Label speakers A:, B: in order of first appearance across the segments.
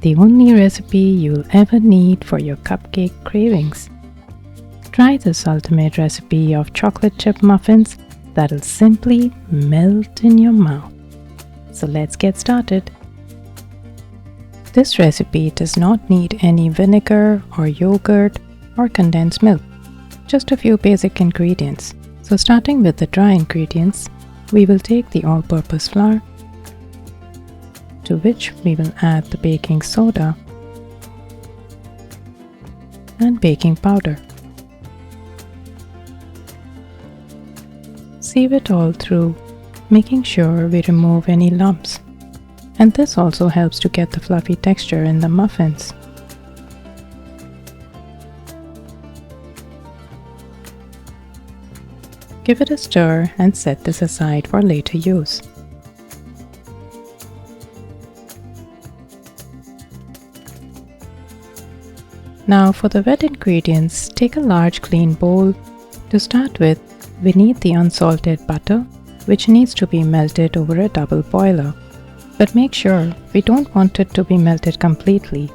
A: the only recipe you'll ever need for your cupcake cravings. Try this ultimate recipe of chocolate chip muffins that'll simply melt in your mouth. So let's get started. This recipe does not need any vinegar or yogurt or condensed milk, just a few basic ingredients. So starting with the dry ingredients, we will take the all-purpose flour, to which we will add the baking soda and baking powder. Sieve it all through, making sure we remove any lumps. And this also helps to get the fluffy texture in the muffins. Give it a stir and set this aside for later use. Now for the wet ingredients, take a large clean bowl. To start with, we need the unsalted butter, which needs to be melted over a double boiler. But make sure we don't want it to be melted completely.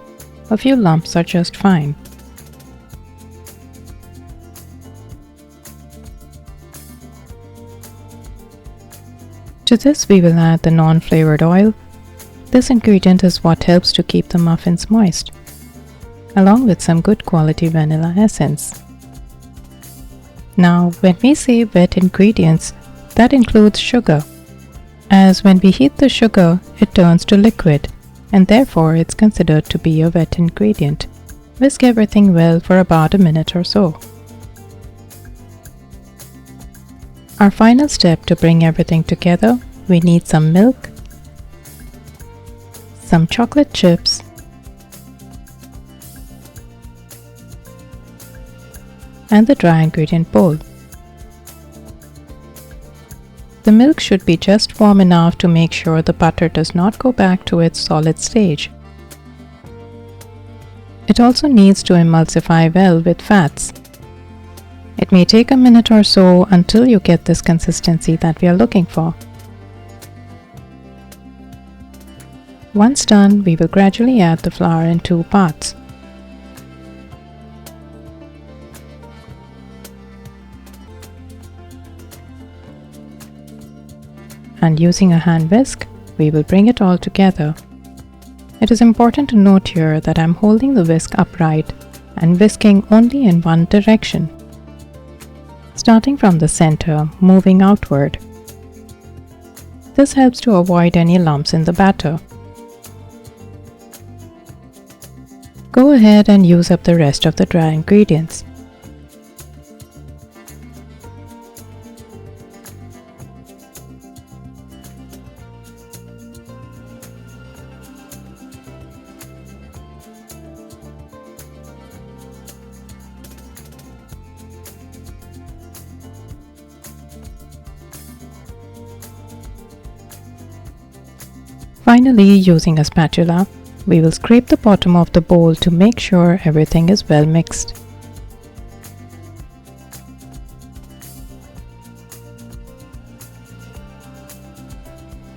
A: A few lumps are just fine. To this we will add the non-flavored oil. This ingredient is what helps to keep the muffins moist, along with some good quality vanilla essence. Now, when we say wet ingredients, that includes sugar, as when we heat the sugar, it turns to liquid, and therefore it's considered to be a wet ingredient. Whisk everything well for about a minute or so. Our final step to bring everything together, we need some milk, some chocolate chips, and the dry ingredient bowl. The milk should be just warm enough to make sure the butter does not go back to its solid stage. It also needs to emulsify well with fats. It may take a minute or so until you get this consistency that we are looking for. Once done, we will gradually add the flour in 2 parts. And using a hand whisk, we will bring it all together. It is important to note here that I'm holding the whisk upright and whisking only in one direction, starting from the center, moving outward. This helps to avoid any lumps in the batter. Go ahead and use up the rest of the dry ingredients. Finally, using a spatula, we will scrape the bottom of the bowl to make sure everything is well mixed.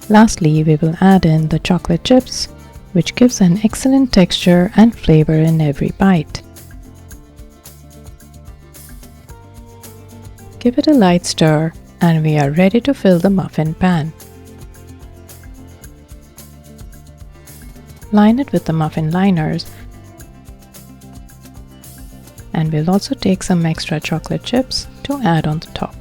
A: Lastly, we will add in the chocolate chips, which gives an excellent texture and flavor in every bite. Give it a light stir and we are ready to fill the muffin pan. Line it with the muffin liners, and we'll also take some extra chocolate chips to add on the top.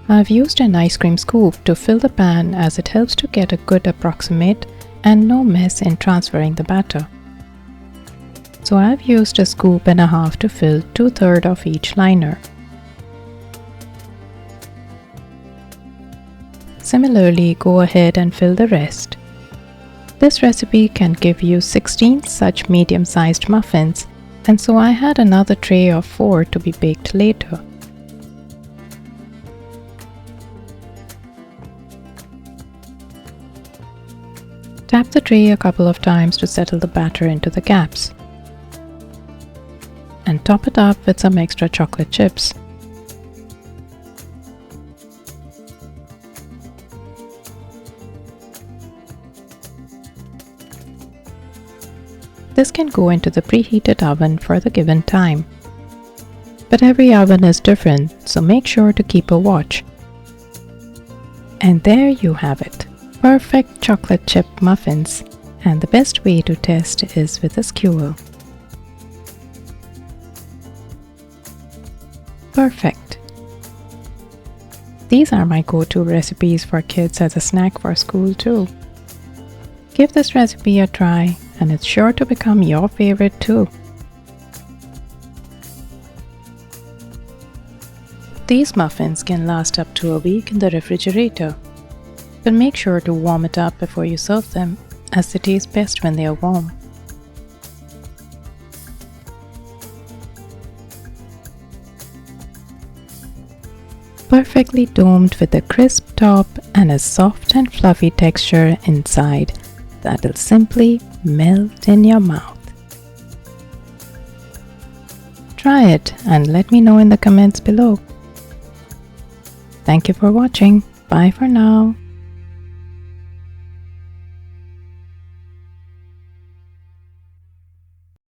A: I've used an ice cream scoop to fill the pan as it helps to get a good approximate and no mess in transferring the batter. So I've used a scoop and a half to fill 2/3 of each liner. Similarly, go ahead and fill the rest. This recipe can give you 16 such medium-sized muffins, and so I had another tray of 4 to be baked later. Tap the tray a couple of times to settle the batter into the gaps, and top it up with some extra chocolate chips. This can go into the preheated oven for the given time. But every oven is different, so make sure to keep a watch. And there you have it, perfect chocolate chip muffins. And the best way to test is with a skewer. Perfect. These are my go-to recipes for kids as a snack for school too. Give this recipe a try and it's sure to become your favorite too. These muffins can last up to a week in the refrigerator, but make sure to warm it up before you serve them, as they taste best when they are warm. Perfectly domed with a crisp top and a soft and fluffy texture inside that'll simply melt in your mouth. Try it and let me know in the comments below. Thank you for watching. Bye for now.